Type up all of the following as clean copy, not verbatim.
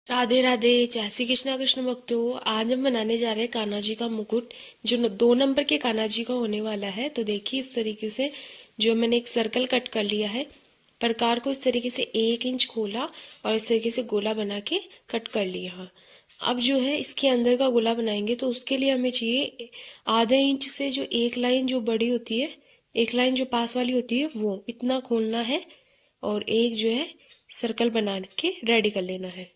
राधे राधे। जय श्री कृष्णा कृष्ण भक्तों। आज हम बनाने जा रहे हैं कान्हा जी का मुकुट, जो 2 नंबर के कान्हा जी का होने वाला है। तो देखिए इस तरीके से जो मैंने एक सर्कल कट कर लिया है, प्रकार को इस तरीके से 1 इंच खोला और इस तरीके से गोला बना के कट कर लिया। अब जो है इसके अंदर का गोला बनाएंगे, तो उसके लिए हमें चाहिए आधे इंच से जो एक लाइन जो बड़ी होती है, एक लाइन जो पास वाली होती है, वो इतना खोलना है और एक जो है सर्कल बना के रेडी कर लेना है।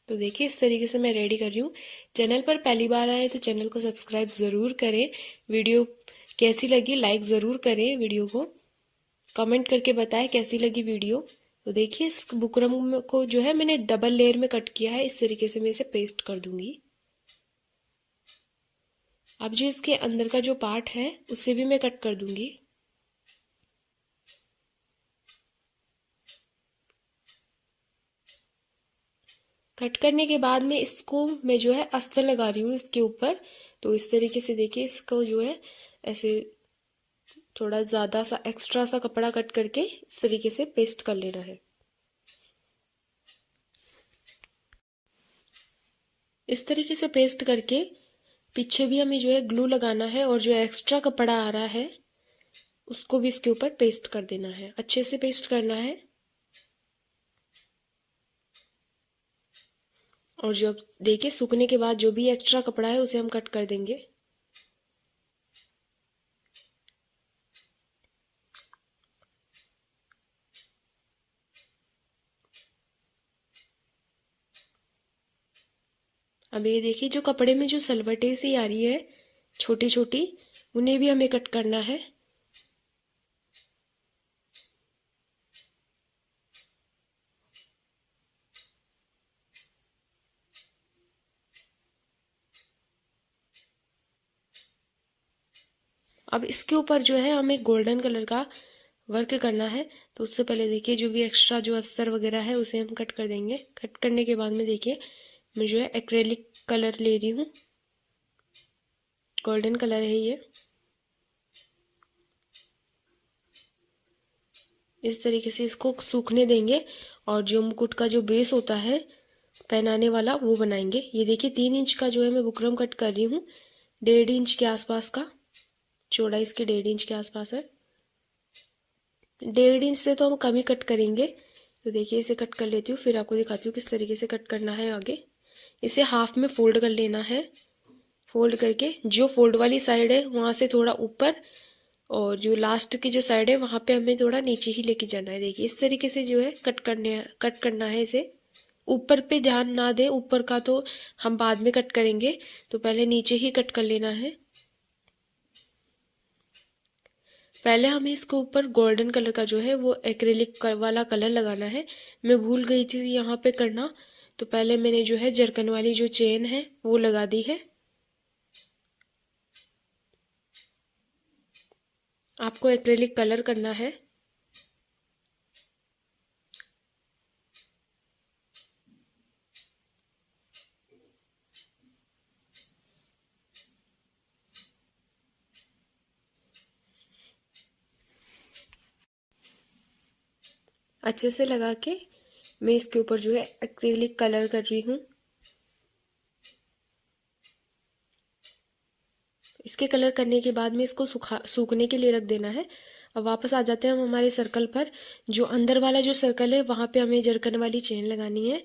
तो देखिए इस तरीके से मैं रेडी कर रही हूँ। चैनल पर पहली बार आए तो चैनल को सब्सक्राइब ज़रूर करें। वीडियो कैसी लगी लाइक ज़रूर करें। वीडियो को कमेंट करके बताएं कैसी लगी वीडियो। तो देखिए इस बुकरम को जो है मैंने डबल लेयर में कट किया है। इस तरीके से मैं इसे पेस्ट कर दूंगी। अब जो इसके अंदर का जो पार्ट है उसे भी मैं कट कर दूंगी। कट करने के बाद में इसको मैं जो है अस्तर लगा रही हूँ इसके ऊपर। तो इस तरीके से देखिए इसको जो है ऐसे थोड़ा ज़्यादा सा एक्स्ट्रा सा कपड़ा कट करके इस तरीके से पेस्ट कर लेना है। इस तरीके से पेस्ट करके पीछे भी हमें जो है ग्लू लगाना है और जो एक्स्ट्रा कपड़ा आ रहा है उसको भी इसके ऊपर पेस्ट कर देना है। अच्छे से पेस्ट करना है। और जो देखिए सूखने के बाद जो भी एक्स्ट्रा कपड़ा है उसे हम कट कर देंगे। अब ये देखिए जो कपड़े में जो सलवटें सी आ रही है छोटी छोटी, उन्हें भी हमें कट करना है। अब इसके ऊपर जो है हमें गोल्डन कलर का वर्क करना है। तो उससे पहले देखिए जो भी एक्स्ट्रा जो अस्तर वगैरह है उसे हम कट कर देंगे। कट करने के बाद में देखिए मैं जो है एक्रेलिक कलर ले रही हूँ। गोल्डन कलर है ये। इस तरीके से इसको सूखने देंगे और जो मुकुट का जो बेस होता है पहनाने वाला वो बनाएंगे। ये देखिए 3 इंच का जो है मैं बुकरम कट कर रही हूँ। 1.5 इंच के आसपास का चौड़ाई इसके 1.5 इंच के आसपास है। 1.5 इंच से तो हम कम ही कट करेंगे। तो देखिए इसे कट कर लेती हूँ, फिर आपको दिखाती हूँ किस तरीके से कट करना है आगे। इसे हाफ में फोल्ड कर लेना है। फोल्ड करके जो फोल्ड वाली साइड है वहाँ से थोड़ा ऊपर और जो लास्ट की जो साइड है वहाँ पे हमें थोड़ा नीचे ही लेके जाना है। देखिए इस तरीके से जो है कट करना है इसे। ऊपर पे ध्यान ना दे, ऊपर का तो हम बाद में कट करेंगे, तो पहले नीचे ही कट कर लेना है। पहले हमें इसके ऊपर गोल्डन कलर का जो है वो एक्रेलिक वाला कलर लगाना है। मैं भूल गई थी यहाँ पे करना, तो पहले मैंने जो है जरकन वाली जो चेन है वो लगा दी है। आपको एक्रेलिक कलर करना है। अच्छे से लगा के मैं इसके ऊपर जो है एक्रेलिक कलर कर रही हूँ। इसके कलर करने के बाद में इसको सूखने के लिए रख देना है। अब वापस आ जाते हैं हम हमारे सर्कल पर। जो अंदर वाला जो सर्कल है वहाँ पे हमें जरकन वाली चेन लगानी है।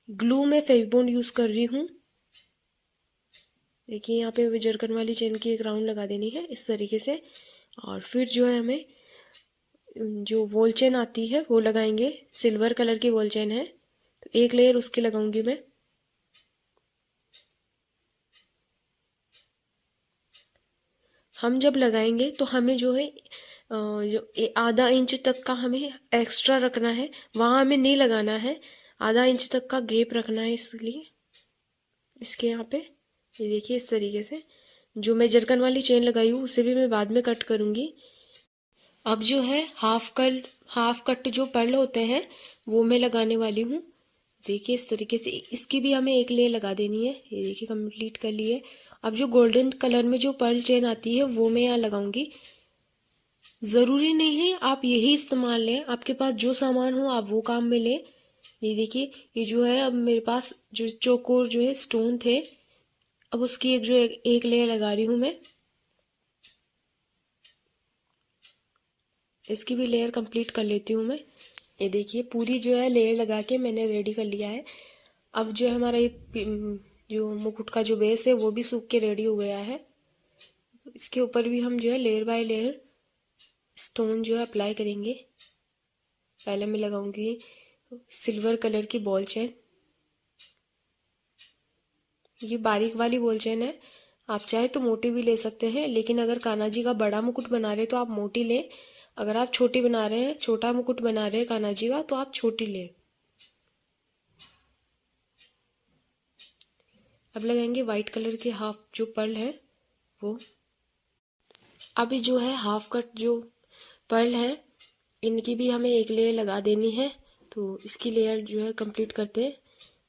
ग्लू में फेविबॉन्ड यूज़ कर रही हूँ। देखिए यहाँ पे जरकन वाली चेन की एक राउंड लगा देनी है इस तरीके से। और फिर जो है हमें जो वॉल चेन आती है वो लगाएंगे। सिल्वर कलर की वॉल चेन है, तो एक लेयर उसकी लगाऊंगी मैं। हम जब लगाएंगे तो हमें जो है जो आधा इंच तक का हमें एक्स्ट्रा रखना है, वहाँ हमें नहीं लगाना है। आधा इंच तक का गैप रखना है, इसलिए इसके यहाँ पे ये देखिए इस तरीके से। जो मैं जरकन वाली चेन लगाई हूँ उसे भी मैं बाद में कट करूँगी। अब जो है हाफ कट जो पर्ल होते हैं वो मैं लगाने वाली हूँ। देखिए इस तरीके से इसकी भी हमें एक लेयर लगा देनी है। ये देखिए कंप्लीट कर लिए। अब जो गोल्डन कलर में जो पर्ल चेन आती है वो मैं यहाँ लगाऊंगी। ज़रूरी नहीं है आप यही इस्तेमाल लें, आपके पास जो सामान हो आप वो काम में लें, ये देखिए, ये जो है अब मेरे पास जो चौकोर जो है स्टोन थे, अब उसकी एक लेयर लगा रही हूँ मैं। इसकी भी लेयर कंप्लीट कर लेती हूँ मैं। ये देखिए पूरी जो है लेयर लगा के मैंने रेडी कर लिया है। अब जो है हमारा जो मुकुट का जो बेस है वो भी सूख के रेडी हो गया है। तो इसके ऊपर भी हम जो है लेयर बाय लेयर स्टोन जो है अप्लाई करेंगे। पहले मैं लगाऊंगी सिल्वर कलर की बॉल चेन। ये बारीक वाली बॉल चेन है, आप चाहे तो मोटी भी ले सकते हैं, लेकिन अगर कान्हा जी का बड़ा मुकुट बना रहे तो आप मोटी लें। अगर आप छोटी बना रहे हैं, छोटा मुकुट बना रहे हैं कान्हा जी का, तो आप छोटी लें। अब लगाएंगे वाइट कलर के हाफ जो पर्ल है वो। अभी जो है हाफ कट जो पर्ल है इनकी भी हमें एक लेयर लगा देनी है। तो इसकी लेयर जो है कंप्लीट करते हैं।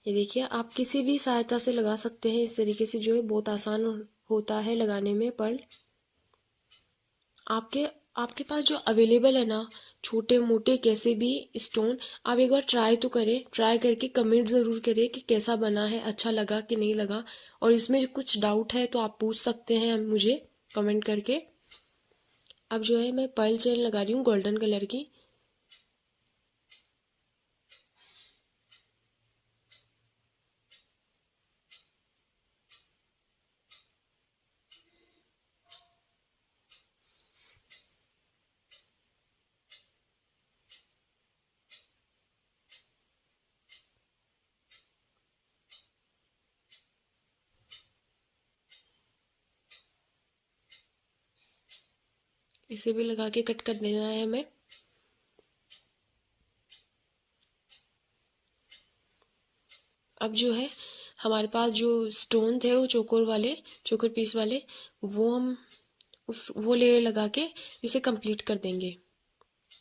ये देखिए आप किसी भी सहायता से लगा सकते हैं, इस तरीके से जो है बहुत आसान होता है लगाने में पर्ल। आपके आपके पास जो अवेलेबल है ना, छोटे मोटे कैसे भी स्टोन, आप एक बार ट्राई तो करें। ट्राई करके कमेंट ज़रूर करें कि कैसा बना है, अच्छा लगा कि नहीं लगा। और इसमें कुछ डाउट है तो आप पूछ सकते हैं मुझे कमेंट करके। अब जो है मैं पर्ल चेन लगा रही हूँ गोल्डन कलर की। इसे भी लगा के कट कर देना है हमें। अब जो है हमारे पास जो स्टोन थे वो चोकर पीस वाले, वो हम वो लेयर लगा के इसे कंप्लीट कर देंगे।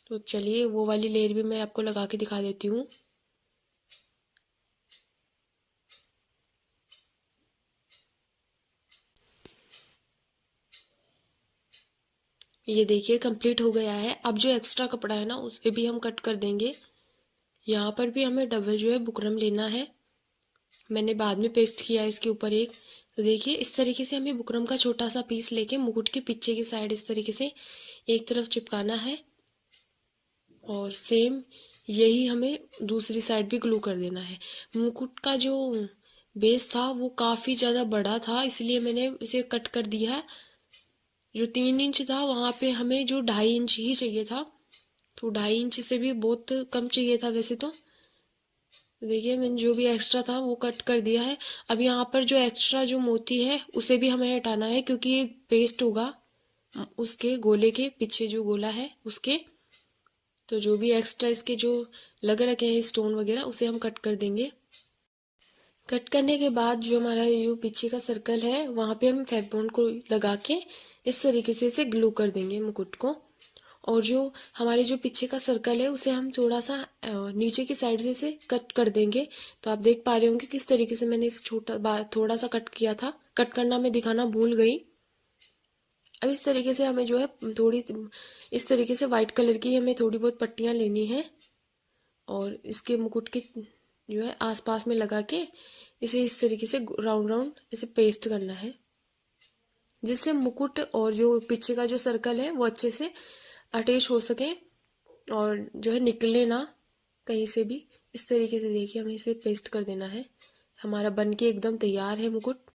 तो चलिए वो वाली लेयर भी मैं आपको लगा के दिखा देती हूँ। ये देखिए कंप्लीट हो गया है। अब जो एक्स्ट्रा कपड़ा है ना उसे भी हम कट कर देंगे। यहाँ पर भी हमें डबल जो है बुकरम लेना है। मैंने बाद में पेस्ट किया है इसके ऊपर एक। तो देखिए इस तरीके से हमें बुकरम का छोटा सा पीस लेके मुकुट के पीछे की साइड इस तरीके से एक तरफ चिपकाना है, और सेम यही हमें दूसरी साइड भी ग्लू कर देना है। मुकुट का जो बेस था वो काफ़ी ज़्यादा बड़ा था, इसलिए मैंने इसे कट कर दिया है। जो 3 इंच था वहाँ पे हमें जो 2.5 इंच ही चाहिए था, तो 2.5 इंच से भी बहुत कम चाहिए था वैसे तो। देखिए मैंने जो भी एक्स्ट्रा था वो कट कर दिया है। अब यहाँ पर जो एक्स्ट्रा जो मोती है उसे भी हमें हटाना है, क्योंकि ये पेस्ट होगा उसके गोले के पीछे जो गोला है उसके। तो जो भी एक्स्ट्रा इसके जो लग रखे हैं स्टोन वगैरह उसे हम कट कर देंगे। कट करने के बाद जो हमारा जो पीछे का सर्कल है वहाँ पे हम फेविबॉन्ड को लगा के इस तरीके से इसे ग्लू कर देंगे मुकुट को। और जो हमारे जो पीछे का सर्कल है उसे हम थोड़ा सा नीचे की साइड से इसे कट कर देंगे। तो आप देख पा रहे होंगे किस तरीके से मैंने इस थोड़ा सा कट किया था। कट करना मैं दिखाना भूल गई। अब इस तरीके से हमें जो है थोड़ी इस तरीके से वाइट कलर की हमें थोड़ी बहुत पट्टियाँ लेनी है, और इसके मुकुट के जो है आसपास में लगा के इसे इस तरीके से राउंड राउंड इसे पेस्ट करना है, जिससे मुकुट और जो पीछे का जो सर्कल है वो अच्छे से अटैच हो सके और जो है निकले ना कहीं से भी। इस तरीके से देखिए हमें इसे पेस्ट कर देना है। हमारा बन के एकदम तैयार है मुकुट।